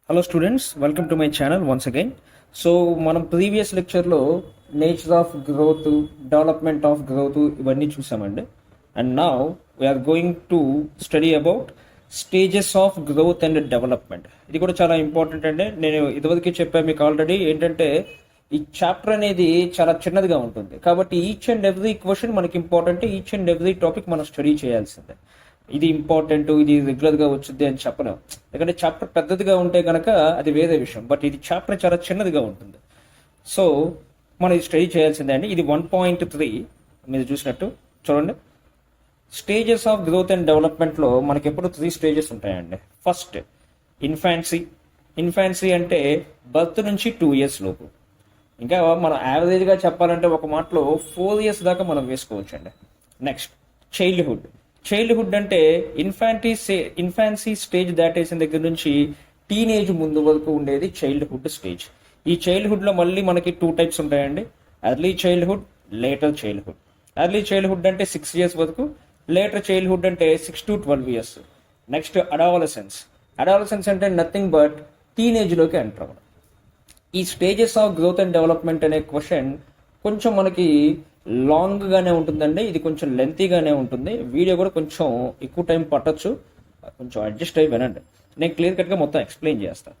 Hello students, welcome to my channel once again. So మనం previous లెక్చర్లో nature of growth, development of growth ఇవన్నీ చూసామండి. And now we are going to study about stages of growth and development. ఇది కూడా చాలా important అండి. నేను ఇదివరకే చెప్పాను మీకు ఆల్రెడీ, ఏంటంటే ఈ చాప్టర్ అనేది చాలా చిన్నదిగా ఉంటుంది కాబట్టి ఈచ్ అండ్ ఎవ్రీ క్వశ్చన్ మనకి important, each and every topic మనం స్టడీ చేయాల్సిందే. ఇది ఇంపార్టెంట్, ఇది రెగ్యులర్గా వచ్చింది అని చెప్పలేం. ఎందుకంటే చాప్టర్ పెద్దదిగా ఉంటే కనుక అది వేరే విషయం, బట్ ఇది చాప్టర్ చాలా చిన్నదిగా ఉంటుంది. సో మనం ఇది స్టడీ చేయాల్సిందే అండి. ఇది 1.3 మీరు చూసినట్టు చూడండి. స్టేజెస్ ఆఫ్ గ్రోత్ అండ్ డెవలప్మెంట్లో మనకి ఎప్పుడు 3 స్టేజెస్ ఉంటాయండి. First infancy. ఇన్ఫాన్సీ అంటే బర్త్ నుంచి 2 years లోపు. ఇంకా మనం యావరేజ్గా చెప్పాలంటే ఒక మాటలో 4 years దాకా మనం వేసుకోవచ్చు అండి. Next childhood. చైల్డ్హుడ్ అంటే ఇన్ఫాన్సీ స్టేజ్ దాటేసిన దగ్గర నుంచి టీనేజ్ ముందు వరకు ఉండేది చైల్డ్హుడ్ స్టేజ్. ఈ చైల్డ్హుడ్లో మళ్ళీ మనకి 2 types ఉంటాయండి. Early childhood, later childhood. Early childhood అంటే 6 years వరకు, లేటర్ చైల్డ్హుడ్ అంటే 6 to 12 years. Next adolescence. Adolescence అంటే నథింగ్ బట్ టీనేజ్లోకి ఎంటర్ అవ్వడం. ఈ stages of growth and development అనే క్వశ్చన్ కొంచెం మనకి లాంగ్గానే ఉంటుందండి. ఇది కొంచెం లెంతీగానే ఉంటుంది. వీడియో కూడా కొంచెం ఎక్కువ టైం పట్టచ్చు, కొంచెం అడ్జస్ట్ అయ్యి వినండి. నేను క్లియర్ కట్గా మొత్తం ఎక్స్ప్లెయిన్ చేస్తాను.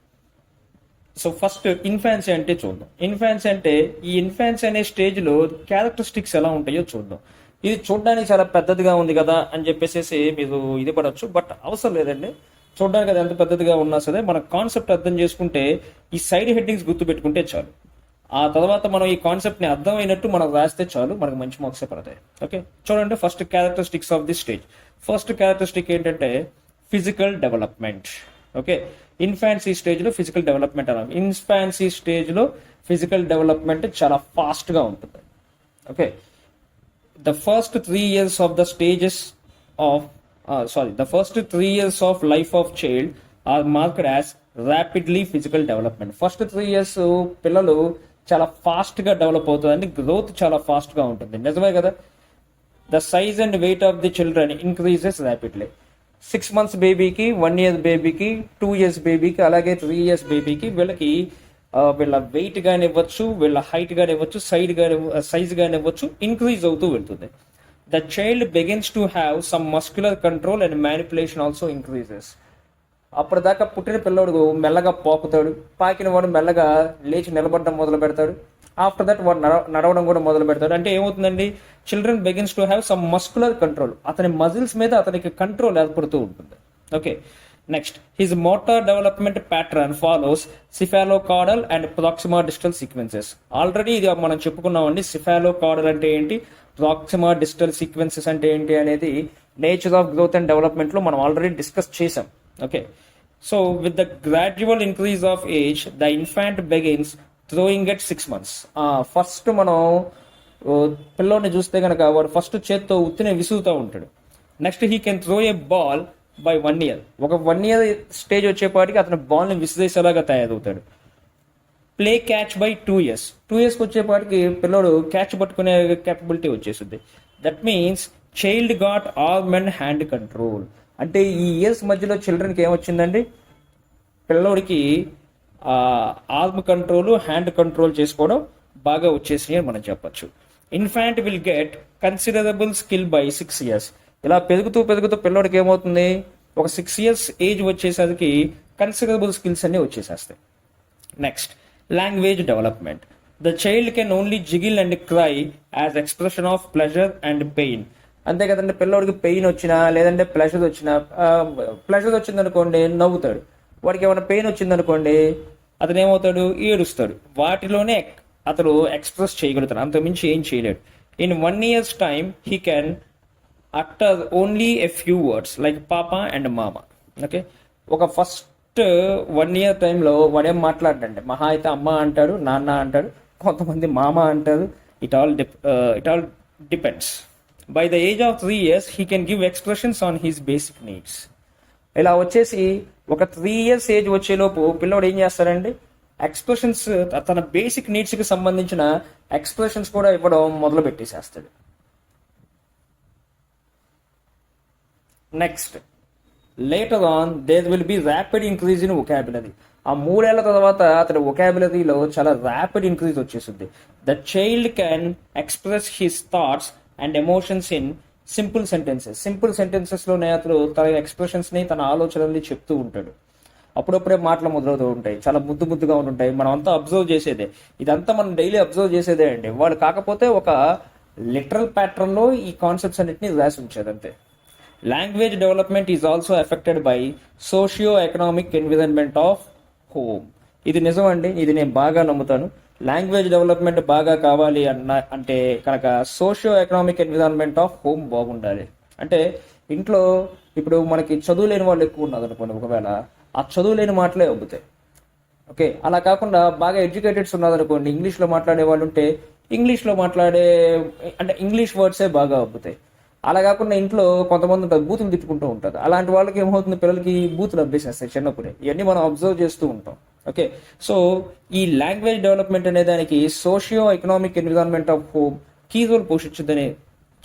సో ఫస్ట్ ఇన్ఫాన్సీ అంటే చూద్దాం. ఇన్ఫాన్సీ అంటే ఈ ఇన్ఫాన్సీ అనే స్టేజ్లో క్యారెక్టరిస్టిక్స్ ఎలా ఉంటాయో చూద్దాం. ఇది చూడడానికి చాలా పెద్దదిగా ఉంది కదా అని చెప్పేసి మీరు ఇది పడవచ్చు, బట్ అవసరం లేదండి. చూడడానికి అది ఎంత పెద్దదిగా ఉన్నా సరే మన కాన్సెప్ట్ అర్థం చేసుకుంటే ఈ సైడ్ హెడ్డింగ్స్ గుర్తు పెట్టుకుంటే చాలు. ఆ తర్వాత మనం ఈ కాన్సెప్ట్ని అర్థమైనట్టు మనం రాస్తే చాలు, మనకు మంచి మార్క్స్ పడతాయి. ఓకే, చూడండి. First characteristics of the stage. First characteristic ఏంటంటే ఫిజికల్ డెవలప్మెంట్. ఓకే, ఇన్ఫాన్సీ స్టేజ్లో ఫిజికల్ డెవలప్మెంట్ అన్నాం. ఇన్ఫాన్సీ స్టేజ్లో ఫిజికల్ డెవలప్మెంట్ చాలా ఫాస్ట్గా ఉంటుంది. Okay, the first 3 years of the stages of the first 3 years of life of child are marked as rapidly physical development. First 3 years పిల్లలు చాలా ఫాస్ట్గా develop అవుతుందండి. గ్రోత్ చాలా ఫాస్ట్గా ఉంటుంది. నిజమే కదా. The size and weight of the children increases rapidly. 6 months బేబీకి, 1 year బేబీకి, 2 years బేబీకి, అలాగే 3 years బేబీకి వీళ్ళకి వీళ్ళ వెయిట్ కానివ్వచ్చు, వీళ్ళ హైట్ కానివ్వచ్చు, సైజ్ కానివ్వచ్చు ఇంక్రీజ్ అవుతూ వెళ్తుంది. The child begins to have some muscular control and manipulation also increases. అప్పటిదాకా పుట్టిన పిల్లోడు మెల్లగా పోకుతాడు, పాకిన వాడు మెల్లగా లేచి నిలబడడం మొదలు పెడతాడు. ఆఫ్టర్ దట్ వాడు నడవడం కూడా మొదలు పెడతాడు. అంటే ఏమవుతుందండి, children begins to have some muscular control. అతని మజిల్స్ మీద అతనికి కంట్రోల్ ఏర్పడుతూ ఉంటుంది. Okay, next his motor development pattern follows cephalocaudal and proximodistal sequences. Already ఇది మనం చెప్పుకున్నామండి. సిఫాలోకార్డల్ అంటే ఏంటి, ప్రాక్సిమా డిస్టల్ సీక్వెన్సెస్ అంటే ఏంటి అనేది నేచర్ ఆఫ్ గ్రోత్ అండ్ డెవలప్మెంట్లో మనం ఆల్రెడీ డిస్కస్ చేసాం. Okay, so with the gradual increase of age the infant begins throwing at 6 months. First మనం పిల్లోని చూస్తే కనుక వాడు ఫస్ట్ చేత్తో ఉత్తినే విసుగుతూ ఉంటాడు. Next he can throw a ball by 1 year. ఒక 1 year స్టేజ్ వచ్చేపాటికి అతను బాల్ని విసిరేసేలాగా తయారవుతాడు. Play catch by 2 years. 2 yearsకి వచ్చేపాటికి పిల్లోడు క్యాచ్ పట్టుకునే క్యాపబిలిటీ వచ్చేస్తుంది. That means child got arm and hand control. అంటే ఈ ఇయర్స్ మధ్యలో చిల్డ్రన్కి ఏమొచ్చిందండి, పిల్లోడికి ఆర్మ్ కంట్రోల్, హ్యాండ్ కంట్రోల్ చేసుకోవడం బాగా వచ్చేసినాయి అని మనం చెప్పచ్చు. Infant will get considerable skill by 6 years. ఇలా పెరుగుతూ పిల్లోడికి ఏమవుతుంది, ఒక 6 years ఏజ్ వచ్చేసరికి కన్సిడరబుల్ స్కిల్స్ అన్నీ వచ్చేసేస్తాయి. Next language development. The child can only giggle and cry as expression of pleasure and pain. అంతే కదండి, పిల్లోడికి పెయిన్ వచ్చినా లేదంటే ప్లెజర్ వచ్చినా, ప్లెజర్ వచ్చిందనుకోండి నవ్వుతాడు, వాడికి ఏమైనా పెయిన్ వచ్చిందనుకోండి అతను ఏమవుతాడు, ఏడుస్తాడు. వాటిలోనే అతను ఎక్స్ప్రెస్ చేయగలుగుతాడు, అంతకుమించి ఏం చేయలేడు. In 1 year's time he can utter only a few words like పాపా అండ్ మామ. ఓకే, ఒక ఫస్ట్ 1 year టైంలో వాడేం మాట్లాడండి, మహా అయితే అమ్మ అంటాడు, నాన్న అంటాడు, కొంతమంది మామ అంటారు. It all depends. By the age of 3 years he can give expressions on his basic needs. ఇలా వచ్చేసి ఒక 3 years ఏజ్ వచ్చేలోపు పిల్లోడు ఏం చేస్తాడండి, ఎక్స్ప్రెషన్స్, తన బేసిక్ నీడ్స్కి సంబంధించిన ఎక్స్ప్రెషన్స్ కూడా ఇవ్వడం మొదలు పెట్టేసేస్తాడు. Next later on there will be rapid increase in vocabulary. ఆ 3 ఏళ్ల తర్వాత అతని వొకాబులరీలో చాలా ర్యాపిడ్ ఇంక్రీజ్ వచ్చేసింది. The child can express his thoughts and emotions in simple sentences. Simple సెంటెన్సెస్లోనే అతను తన ఎక్స్ప్రెషన్స్ని, తన ఆలోచనల్ని చెప్తూ ఉంటాడు. అప్పుడప్పుడే మాటలు మొదలవుతూ ఉంటాయి, చాలా ముద్దు ముద్దుగా ఉంటాయి. మనం అంతా అబ్జర్వ్ చేసేదే, ఇదంతా మనం డైలీ అబ్జర్వ్ చేసేదే అండి. వాళ్ళు కాకపోతే ఒక లిటరల్ ప్యాటర్న్లో ఈ కాన్సెప్ట్స్ అన్నిటిని రాసి ఉంచేది అంతే. Language development is also affected by socio economic environment of home. ఇది నిజం అండి, ఇది నేను బాగా నమ్ముతాను. లాంగ్వేజ్ డెవలప్మెంట్ బాగా కావాలి అంటే కనుక socio economic environment of home బాగుండాలి. అంటే ఇంట్లో ఇప్పుడు మనకి చదువు లేని వాళ్ళు ఎక్కువ ఉన్నారు అనుకోండి, ఒకవేళ ఆ చదువు లేని మాటలే అబ్బుతాయి. ఓకే, అలా కాకుండా బాగా ఎడ్యుకేటెడ్స్ ఉన్నదనుకోండి, ఇంగ్లీష్లో మాట్లాడే వాళ్ళు ఉంటే ఇంగ్లీష్లో మాట్లాడే అంటే ఇంగ్లీష్ వర్డ్సే బాగా అబ్బుతాయి. అలా కాకుండా ఇంట్లో కొంతమంది ఉంటారు బూతులు తిట్టుకుంటూ ఉంటారు. అలాంటి వాళ్ళకి ఏమవుతుంది, పిల్లలకి బూతులు అభ్యసిస్తాయి చిన్నప్పుడే. ఇవన్నీ మనం అబ్జర్వ్ చేస్తూ ఉంటాం. ఓకే, సో ఈ లాంగ్వేజ్ డెవలప్మెంట్ అనే దానికి socio economic environment of home key role పోషించుదని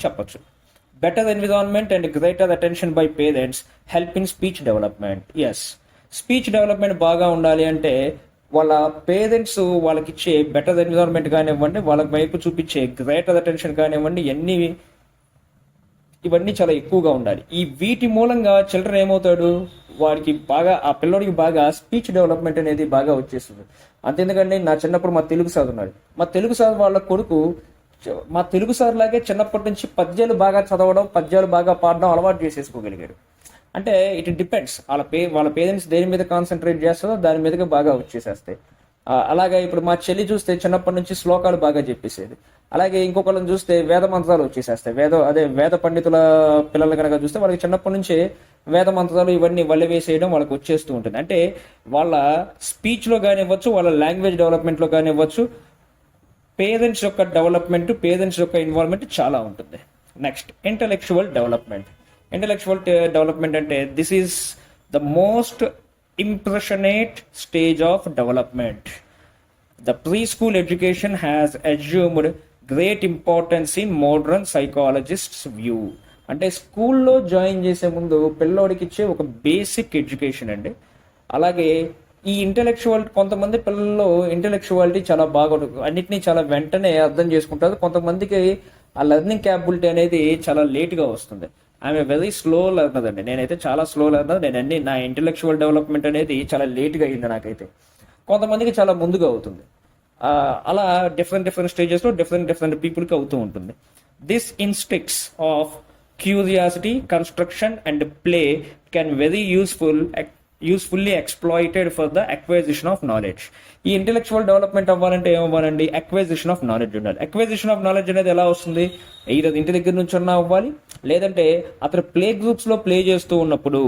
చెప్పచ్చు. Better environment and greater attention by parents help in speech development. Yes, speech development బాగా ఉండాలి అంటే వాళ్ళ పేరెంట్స్ వాళ్ళకి ఇచ్చే బెటర్ ఎన్విరాన్మెంట్ కానివ్వండి, వాళ్ళ వైపు చూపించే గ్రేటర్ అటెన్షన్ కానివ్వండి, ఇవన్నీ చాలా ఎక్కువగా ఉండాలి. ఈ వీటి మూలంగా చిల్డ్రన్ ఏమవుతాడు, వాడికి బాగా, ఆ పిల్లోడికి బాగా స్పీచ్ డెవలప్మెంట్ అనేది బాగా వచ్చేస్తుంది. అంతేందుకంటే నా చిన్నప్పుడు మా తెలుగు సార్ ఉన్నాడు. మా తెలుగు సార్ వాళ్ళ కొడుకు మా తెలుగు సార్ లాగే చిన్నప్పటి నుంచి పద్యాలు బాగా చదవడం, పద్యాలు బాగా పాడడం అలవాటు చేసేసుకోగలిగాడు. అంటే ఇట్ డిపెండ్స్, వాళ్ళ పేరెంట్స్ దేని మీద కాన్సన్ట్రేట్ చేస్తారో దాని మీదగా బాగా వచ్చేసేస్తాయి. అలాగే ఇప్పుడు మా చెల్లి చూస్తే చిన్నప్పటి నుంచి శ్లోకాలు బాగా చెప్పేసేది. అలాగే ఇంకొకళ్ళని చూస్తే వేద మంత్రాలు వచ్చేసేస్తాయి. వేద పండితుల పిల్లలు కనుక చూస్తే వాళ్ళకి చిన్నప్పటి నుంచే వేద మంత్రాలు ఇవన్నీ వల్ల వేసేయడం వాళ్ళకి వచ్చేస్తూ ఉంటుంది. అంటే వాళ్ళ స్పీచ్లో కానివ్వచ్చు, వాళ్ళ లాంగ్వేజ్ డెవలప్మెంట్లో కానివ్వచ్చు, పేరెంట్స్ యొక్క డెవలప్మెంట్, పేరెంట్స్ యొక్క ఇన్వాల్వ్మెంట్ చాలా ఉంటుంది. Next, intellectual development. Intellectual development అంటే this is the most impressionate stage of development. The preschool education has assumed great importance in modern psychologists' view. అంటే స్కూల్లో జాయిన్ చేసే ముందు పిల్లోడికి ఇచ్చే ఒక బేసిక్ ఎడ్యుకేషన్ అండి. అలాగే ఈ ఇంటెలెక్చువల్, కొంతమంది పిల్లల్లో ఇంటెలెక్చువాలిటీ చాలా బాగా, అన్నిటినీ చాలా వెంటనే అర్థం చేసుకుంటారు. కొంతమందికి ఆ లెర్నింగ్ క్యాపబిలిటీ అనేది చాలా లేట్గా వస్తుంది. ఐఎమ్ వెరీ స్లో లెర్నర్ అండి, నేనైతే చాలా స్లో లెర్నర్. నా ఇంటెలెక్చువల్ డెవలప్మెంట్ అనేది చాలా లేట్గా అయింది నాకైతే. కొంతమందికి చాలా ముందుగా అవుతుంది. అలా డిఫరెంట్ స్టేజెస్లో డిఫరెంట్ పీపుల్కి అవుతూ ఉంటుంది. This instincts of curiosity, construction and play can very usefully exploited for the acquisition of knowledge. ఈ ఇంటెలెక్చువల్ డెవలప్మెంట్ అవ్వాలంటే ఏమవ్వాలండి, అక్వైజిషన్ ఆఫ్ నాలెడ్జ్ ఉండాలి. అక్వైజిషన్ ఆఫ్ నాలెడ్జ్ అనేది ఎలా వస్తుంది, ఈరోజు ఇంటి దగ్గర నుంచి అన్నా అవ్వాలి, లేదంటే అతను ప్లే గ్రూప్స్లో ప్లే చేస్తూ ఉన్నప్పుడు,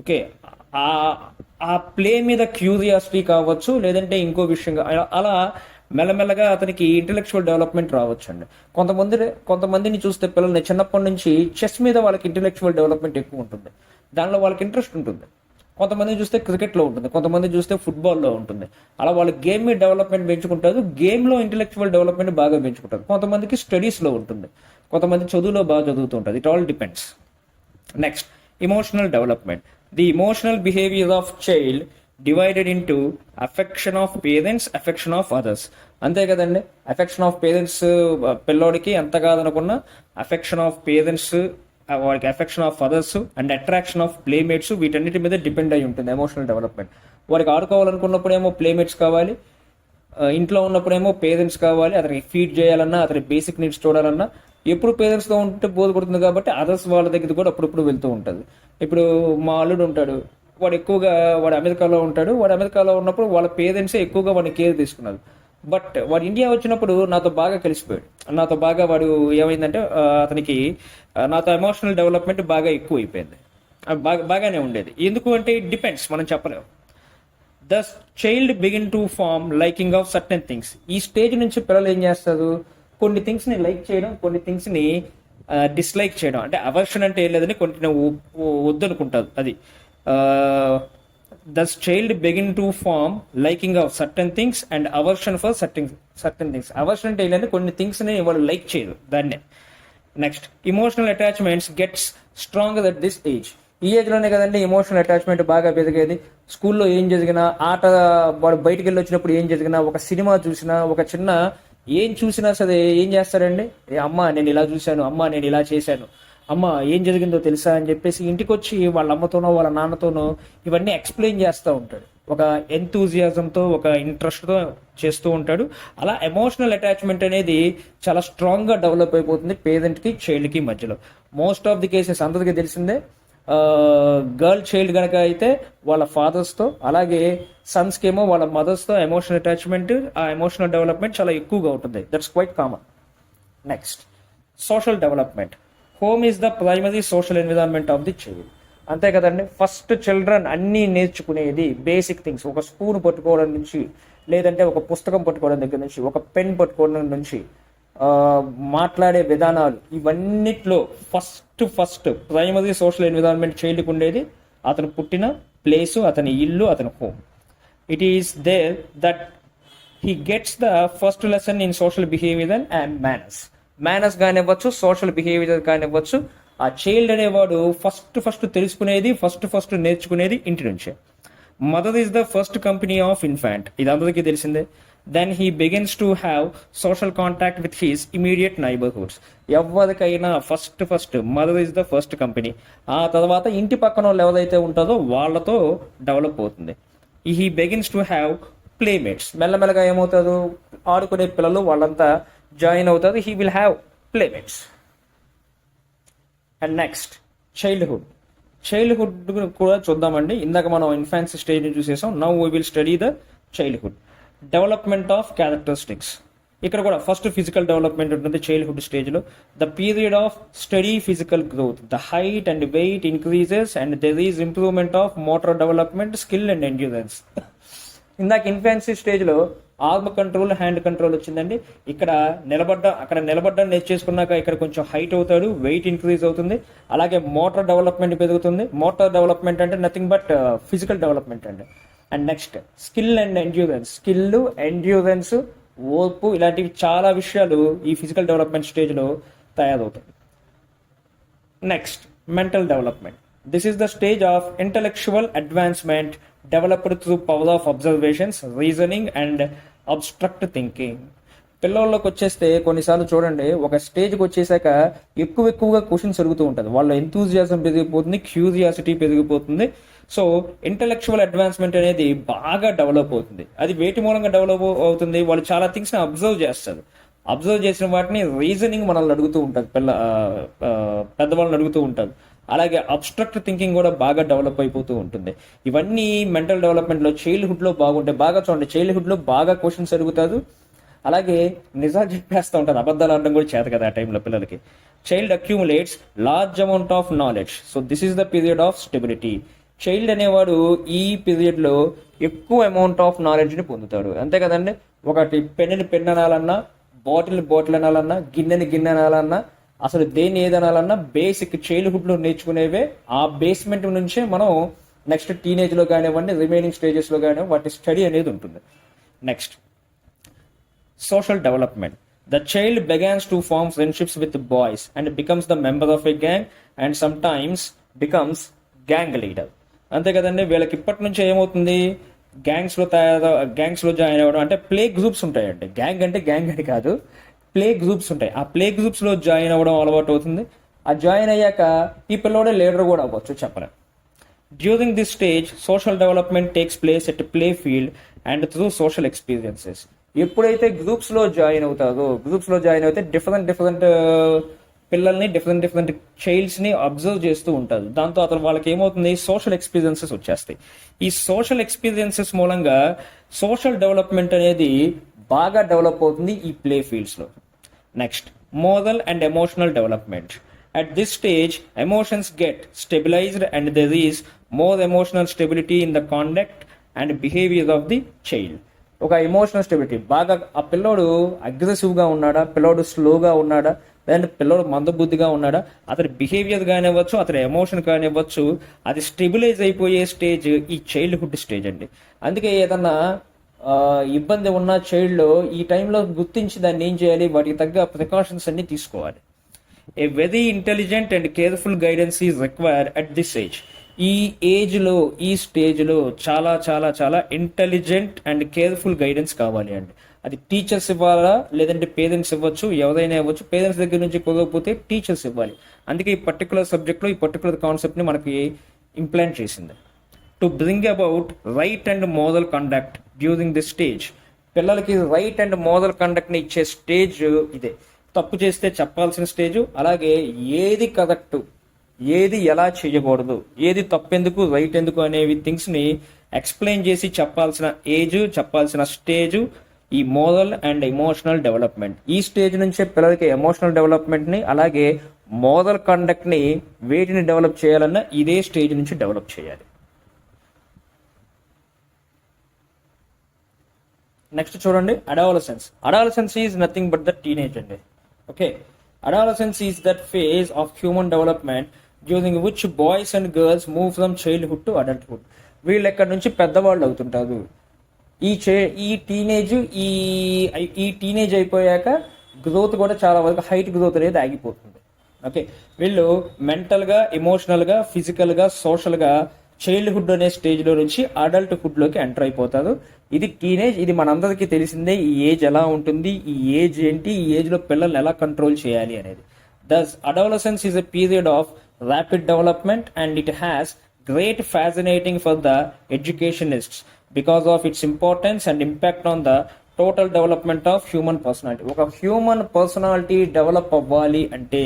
ఓకే, ఆ ప్లే మీద క్యూరియాసిటీ కావచ్చు, లేదంటే ఇంకో విషయంగా అలా మెల్లమెల్లగా అతనికి ఇంటెలెక్చువల్ డెవలప్మెంట్ రావచ్చు అండి. కొంతమందిని చూస్తే పిల్లల్ని చిన్నప్పటి నుంచి చెస్ మీద వాళ్ళకి ఇంటెలెక్చువల్ డెవలప్మెంట్ ఎక్కువ ఉంటుంది, దానిలో వాళ్ళకి ఇంట్రెస్ట్ ఉంటుంది. కొంతమంది చూస్తే క్రికెట్లో ఉంటుంది, కొంతమంది చూస్తే ఫుట్బాల్లో ఉంటుంది. అలా వాళ్ళు గేమ్ మీద డెవలప్మెంట్ పెంచుకుంటారు, గేమ్లో ఇంటెలెక్చువల్ డెవలప్మెంట్ బాగా పెంచుకుంటారు. కొంతమందికి స్టడీస్లో ఉంటుంది, కొంతమంది చదువులో బాగా చదువుతూ ఉంటుంది. It all depends. Next, emotional development. The emotional behaviour of child divided into affection of parents, affection of others. అంతే కదండి, అఫెక్షన్ ఆఫ్ పేరెంట్స్ పిల్లోడికి ఎంత కాదనుకున్నా, అఫెక్షన్ ఆఫ్ పేరెంట్స్ వాడికి affection of others and attraction of playmates, వీటన్నిటి మీద depend అయి ఉంటుంది ఎమోషనల్ డెవలప్మెంట్. వాడికి ఆడుకోవాలనుకున్నప్పుడేమో ప్లేమేట్స్ కావాలి, ఇంట్లో ఉన్నప్పుడేమో పేరెంట్స్ కావాలి, అతనికి ఫీడ్ చేయాలన్నా, అతని బేసిక్ నీడ్స్ చూడాలన్నా. ఎప్పుడు పేరెంట్స్తో ఉంటే బోధ కొడుతుంది కాబట్టి అదర్స్ వాళ్ళ దగ్గర కూడా అప్పుడప్పుడు వెళ్తూ ఉంటుంది. ఇప్పుడు మా అల్లుడు ఉంటాడు, వాడు అమెరికాలో ఉంటాడు. వాడు అమెరికాలో ఉన్నప్పుడు వాళ్ళ పేరెంట్సే ఎక్కువగా వాడిని కేర్ తీసుకున్నారు. బట్ వాడు ఇండియా వచ్చినప్పుడు నాతో బాగా కలిసిపోయాడు. నాతో బాగా వాడు ఏమైందంటే అతనికి నాతో ఎమోషనల్ డెవలప్మెంట్ బాగా ఎక్కువ అయిపోయింది. బాగానే ఉండేది. ఎందుకు అంటే ఇట్ డిపెండ్స్, మనం చెప్పలేము. The child begin to form liking of certain things. ఈ స్టేజ్ నుంచి పిల్లలు ఏం చేస్తారు, కొన్ని థింగ్స్ని లైక్ చేయడం, కొన్ని థింగ్స్ని డిస్లైక్ చేయడం. అంటే అవర్షన్ అంటే ఏం లేదని కొన్ని వద్దనుకుంటారు. అది the child begin to form liking of certain things and aversion for certain things. Aversion అంటే ఏంటంటే కొన్ని థింగ్స్ ని వాళ్ళు లైక్ చేయరు, దాన్నే. Next, emotional attachments gets stronger at this age. ఈ ఏజ్లోనే కదండి ఎమోషనల్ అటాచ్మెంట్ బాగా పెరిగేది. స్కూల్లో ఏం జరిగినా, ఆట వాడు బయటికి వెళ్ళి వచ్చినప్పుడు ఏం జరిగినా, ఒక సినిమా చూసినా, ఒక చిన్న ఏం చూసినా సరే ఏం చేస్తారండి, అమ్మ నేను ఇలా చూశాను, అమ్మ నేను ఇలా చేశాను, అమ్మ ఏం జరిగిందో తెలుసా అని చెప్పేసి ఇంటికి వచ్చి వాళ్ళ అమ్మతోనో వాళ్ళ నాన్నతోనో ఇవన్నీ ఎక్స్ప్లెయిన్ చేస్తూ ఉంటాడు. ఒక ఎంతూజియాజంతో, ఒక ఇంట్రెస్ట్తో చేస్తూ ఉంటాడు. అలా ఎమోషనల్ అటాచ్మెంట్ అనేది చాలా స్ట్రాంగ్గా డెవలప్ అయిపోతుంది పేరెంట్కి చైల్డ్కి మధ్యలో. మోస్ట్ ఆఫ్ ది కేసెస్ అందరికీ తెలిసిందే. గర్ల్ చైల్డ్ కనుక అయితే వాళ్ళ ఫాదర్స్తో, అలాగే సన్స్కి ఏమో వాళ్ళ మదర్స్తో ఎమోషనల్ అటాచ్మెంట్, ఆ ఎమోషనల్ డెవలప్మెంట్ చాలా ఎక్కువగా ఉంటుంది. That's quite common. Next, social development. Home is the primary social environment of the child. అంతే కదండి. ఫస్ట్ చిల్డ్రన్ అన్నీ నేర్చుకునేది బేసిక్ థింగ్స్. ఒక స్పూన్ పట్టుకోవడం నుంచి, లేదంటే ఒక పుస్తకం పట్టుకోవడం దగ్గర నుంచి, ఒక పెన్ పట్టుకోవడం నుంచి, మాట్లాడే విధానాలు, ఇవన్నిట్లో ఫస్ట్ ప్రైమరీ సోషల్ ఎన్విరాన్మెంట్ చైల్డ్కి ఉండేది అతను పుట్టిన ప్లేసు, అతని ఇల్లు, అతని home. It is there that he gets the first lesson in social behaviour and manners కానివ్వచ్చు, సోషల్ బిహేవియర్ కానివ్వచ్చు. ఆ చైల్డ్ అనేవాడు ఫస్ట్ తెలుసుకునేది, ఫస్ట్ నేర్చుకునేది ఇంటి నుంచే. Mother is the first company of infant, ఇది అందరికీ తెలిసిందే. Then he begins to have social contact with his immediate neighbourhoods. ఎవరికైనా first mother is the first company. ఆ తర్వాత ఇంటి పక్కన వాళ్ళు ఎవరైతే ఉంటుందో వాళ్ళతో డెవలప్ అవుతుంది. He begins to have playmates. మెల్లమెల్లగా ఏమవుతారు, ఆడుకునే పిల్లలు వాళ్ళంతా జాయిన్ అవుతారు. He will have playmates. And next, childhood కూడా చూద్దామండి. ఇందాక మనం ఇన్ఫాన్సీ స్టేజ్ని చూసేసాం. Now we will study the childhood. Development of characteristics. ఇక్కడ కూడా ఫస్ట్ ఫిజికల్ డెవలప్మెంట్ ఉంటుంది చైల్డ్హుడ్ స్టేజ్లో. The period of study physical growth. The height and weight increases and there is improvement of motor development, skill and endurance. ఇందాక infancy స్టేజ్లో arm control, hand control వచ్చిందండి. అక్కడ నిలబడ్డం నేర్చేసుకున్నాక ఇక్కడ కొంచెం హైట్ అవుతాడు, wait increase అవుతుంది, అలాగే మోటార్ డెవలప్మెంట్ పెరుగుతుంది. మోటార్ డెవలప్మెంట్ అంటే నథింగ్ బట్ ఫిజికల్ డెవలప్మెంట్ అండి. And next, skill and endurance. Skill, endurance, ఓర్పు, ఇలాంటివి చాలా విషయాలు ఈ ఫిజికల్ డెవలప్మెంట్ స్టేజ్లో తయారవుతాయి. Next, mental development. This is the stage of intellectual advancement developed through power of observations, reasoning and abstract thinking. పిల్లల్లోకి వచ్చేస్తే కొన్నిసార్లు చూడండి, ఒక స్టేజ్కి వచ్చేసాక ఎక్కువగా క్వశ్చన్స్ అడుగుతూ ఉంటుంది. వాళ్ళ ఎంతూజియాజం పెరిగిపోతుంది, క్యూరియాసిటీ పెరిగిపోతుంది. సో ఇంటలెక్చువల్ అడ్వాన్స్మెంట్ అనేది బాగా డెవలప్ అవుతుంది. అది వేటి మూలంగా డెవలప్ అవుతుంది, వాళ్ళు చాలా థింగ్స్ని అబ్జర్వ్ చేస్తారు. అబ్జర్వ్ చేసిన వాటిని రీజనింగ్ మనల్ని అడుగుతూ ఉంటుంది, పెద్దవాళ్ళని అడుగుతూ ఉంటారు. అలాగే అబ్స్ట్రక్ట్ థింకింగ్ కూడా బాగా డెవలప్ అయిపోతూ ఉంటుంది. ఇవన్నీ మెంటల్ డెవలప్మెంట్లో చైల్డ్హుడ్లో బాగుంటాయి. బాగా చూడండి, చైల్డ్హుడ్లో బాగా క్వశ్చన్స్ అడుగుతారు, అలాగే నిజాలు చెప్పేస్తూ ఉంటారు. అబద్ధాలు అనడం కూడా చేత కదా ఆ టైంలో పిల్లలకి. Child accumulates large amount of knowledge. So this is the period of stability. Child అనేవాడు ఈ పీరియడ్లో ఎక్కువ అమౌంట్ ఆఫ్ నాలెడ్జ్ని పొందుతాడు. అంతే కదండి. ఒకటి పెన్నుని పెన్ అనాలన్నా, బాటిల్ అనాలన్నా, గిన్నెని అనాలన్నా, అసలు దేన్ని ఏదనాలన్నా బేసిక్ చైల్డ్హుడ్లో నేర్చుకునేవే. ఆ బేస్మెంట్ నుంచే మనం నెక్స్ట్ టీనేజ్లో కానివ్వండి, రిమైనింగ్ స్టేజెస్లో కానివ్వండి, వాటి స్టడీ అనేది ఉంటుంది. Next, social development. The child begins to form friendships with boys and becomes the member of a gang and sometimes becomes gang leader. అంతే కదండి. వీళ్ళకి ఇప్పటి నుంచి ఏమవుతుంది, గ్యాంగ్స్లో జాయిన్ అవ్వడం. అంటే ప్లే గ్రూప్స్ ఉంటాయండి. గ్యాంగ్ అంటే గ్యాంగ్ అని కాదు, ప్లే గ్రూప్స్ ఉంటాయి. ఆ ప్లే గ్రూప్స్లో జాయిన్ అవ్వడం అలవాటు అవుతుంది. ఆ జాయిన్ అయ్యాక ఈ పిల్లోడే లీడర్ కూడా అవ్వచ్చు చెప్పలేం. During this stage social development takes place at play field and through social experiences. ఎప్పుడైతే గ్రూప్స్లో జాయిన్ అయితే డిఫరెంట్ పిల్లల్ని, డిఫరెంట్ చైల్డ్స్ని అబ్జర్వ్ చేస్తూ ఉంటారు. దాంతో అతను వాళ్ళకి ఏమవుతుంది, సోషల్ ఎక్స్పీరియన్సెస్ వచ్చేస్తాయి. ఈ సోషల్ ఎక్స్పీరియన్సెస్ మూలంగా సోషల్ డెవలప్మెంట్ అనేది బాగా డెవలప్ అవుతుంది ఈ ప్లే ఫీల్డ్స్లో. Next, moral and emotional development. At this stage, emotions get stabilized and there is more emotional stability in the conduct and behavior of the child. ఒక emotional stability బాగా, ఆ పిల్లోడు అగ్రెసివ్గా ఉన్నాడా, పిల్లోడు స్లోగా ఉన్నాడా, లేదంటే పిల్లోడు మందబుద్ధిగా ఉన్నాడా, అతని బిహేవియర్ కానివ్వచ్చు, అతని ఎమోషన్ కానివ్వచ్చు, అది స్టెబిలైజ్ అయిపోయే స్టేజ్ ఈ చైల్డ్హుడ్ స్టేజ్ అండి. అందుకే ఏదన్నా ఇబ్బంది ఉన్న చైల్డ్లో ఈ టైంలో గుర్తించి దాన్ని ఏం చేయాలి, వాటికి తగ్గ ప్రికాషన్స్ అన్ని తీసుకోవాలి. A very intelligent and careful guidance is require at this age. ఈ ఏజ్లో, ఈ స్టేజ్లో చాలా చాలా చాలా ఇంటెలిజెంట్ అండ్ కేర్ఫుల్ గైడెన్స్ కావాలి అండి. అది టీచర్స్ ఇవ్వాలా, లేదంటే పేరెంట్స్ ఇవ్వచ్చు, ఎవరైనా ఇవ్వచ్చు. పేరెంట్స్ దగ్గర నుంచి కుదరకపోతే టీచర్స్ ఇవ్వాలి. అందుకే ఈ పర్టికులర్ సబ్జెక్ట్లో ఈ పర్టికులర్ కాన్సెప్ట్ని మనకి ఇంప్లాంట్ చేసింది. To bring about right and moral conduct during this stage. పిల్లలకి రైట్ అండ్ మోరల్ కండక్ట్ని ఇచ్చే స్టేజ్ ఇదే. తప్పు చేస్తే చెప్పాల్సిన స్టేజు, అలాగే ఏది కరెక్ట్, ఏది ఎలా చేయకూడదు, ఏది తప్పెందుకు రైట్ ఎందుకు అనేవి థింగ్స్ని ఎక్స్ప్లెయిన్ చేసి చెప్పాల్సిన ఏజ్, చెప్పాల్సిన స్టేజు ఈ మోరల్ అండ్ ఎమోషనల్ డెవలప్మెంట్. ఈ స్టేజ్ నుంచే పిల్లలకి ఎమోషనల్ డెవలప్మెంట్ని, అలాగే మోరల్ కండక్ట్ని వేటిని డెవలప్ చేయాలన్నా ఇదే స్టేజ్ నుంచి డెవలప్ చేయాలి. నెక్స్ట్ చూడండి, adolescence. Adolescence is nothing but the teenage అండి. Okay, adolescence is that phase of human development during which boys and girls move from childhood to adulthood. వీళ్ళు ఎక్కడి నుంచి పెద్దవాళ్ళు అవుతుంటారు. ఈ టీనేజ్ అయిపోయాక గ్రోత్ కూడా చాలా వరకు హైట్ గ్రోత్ అనేది ఆగిపోతుంది. ఓకే, వీళ్ళు మెంటల్గా, ఎమోషనల్గా, ఫిజికల్గా, సోషల్గా చైల్డ్హుడ్ అనే స్టేజ్లో నుంచి అడల్ట్హుడ్లోకి ఎంటర్ అయిపోతారు. ఇది టీనేజ్. ఇది మనందరికీ తెలిసిందే. ఈ ఏజ్ ఎలా ఉంటుంది, ఈ ఏజ్ ఏంటి, ఈ ఏజ్లో పిల్లల్ని ఎలా కంట్రోల్ చేయాలి అనేది. Thus adolescence is a period of rapid development and it has great fascinating for the educationists because of its importance and impact on the total development of human personality. ఒక human personality develop అవ్వాలి అంటే,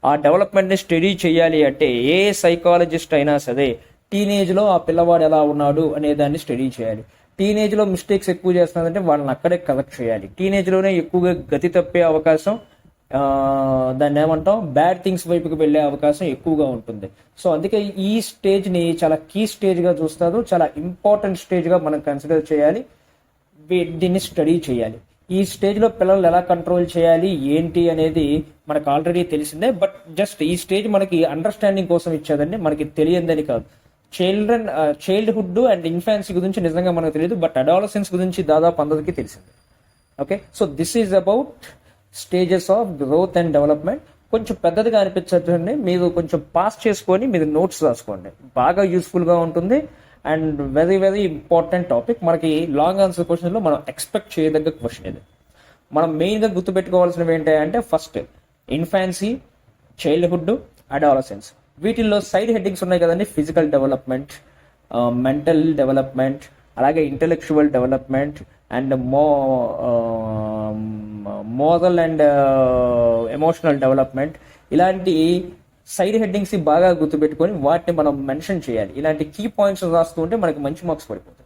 ఆ డెవలప్మెంట్ని study చేయాలి అంటే, ఏ psychologist అయినా సరే టీనేజ్లో ఆ పిల్లవాడు ఎలా ఉన్నాడు అనే దాన్ని స్టడీ చేయాలి. టీనేజ్లో మిస్టేక్స్ ఎక్కువ చేస్తున్నారంటే వాళ్ళని అక్కడే కరెక్ట్ చేయాలి. టీనేజ్లోనే ఎక్కువగా గతి తప్పే అవకాశం, దాన్ని ఏమంటాం, బ్యాడ్ థింగ్స్ వైపుకి వెళ్ళే అవకాశం ఎక్కువగా ఉంటుంది. సో అందుకే ఈ స్టేజ్ని చాలా కీ స్టేజ్గా చూస్తారు, చాలా ఇంపార్టెంట్ స్టేజ్గా మనం కన్సిడర్ చేయాలి. దీన్ని స్టడీ చేయాలి. ఈ స్టేజ్లో పిల్లలు ఎలా కంట్రోల్ చేయాలి ఏంటి అనేది మనకు ఆల్రెడీ తెలిసిందే. బట్ జస్ట్ ఈ స్టేజ్ మనకి అండర్స్టాండింగ్ కోసం ఇచ్చేదండి, మనకి తెలియదని కాదు. చైల్డ్హుడ్ అండ్ ఇన్ఫాన్సీ గురించి నిజంగా మనకు తెలియదు, బట్ అడాలసెన్స్ గురించి దాదాపు అందరికీ తెలిసింది. Okay, so this is about stages of growth and development. కొంచెం పెద్దదిగా అనిపించండి, మీరు కొంచెం పాస్ చేసుకొని మీరు నోట్స్ రాసుకోండి, బాగా యూస్ఫుల్గా ఉంటుంది. And very very important topic. మనకి లాంగ్ ఆన్సర్ క్వశ్చన్లో మనం ఎక్స్పెక్ట్ చేయదగ్గ క్వశ్చన్ ఇది. మనం మెయిన్గా గుర్తుపెట్టుకోవాల్సినవి ఏంటంటే, ఫస్ట్ ఇన్ఫాన్సీ, చైల్డ్హుడ్, అడాలసెన్స్. వీటిల్లో సైడ్ హెడ్డింగ్స్ ఉన్నాయి కదండి. ఫిజికల్ డెవలప్మెంట్, మెంటల్ డెవలప్మెంట్, అలాగే intellectual development and moral and emotional development. ఇలాంటి సైడ్ హెడ్డింగ్స్ బాగా గుర్తుపెట్టుకొని వాటిని మనం మెన్షన్ చేయాలి. ఇలాంటి కీ పాయింట్స్ రాస్తూ ఉంటే మనకి మంచి మార్క్స్ పడిపోతాయి.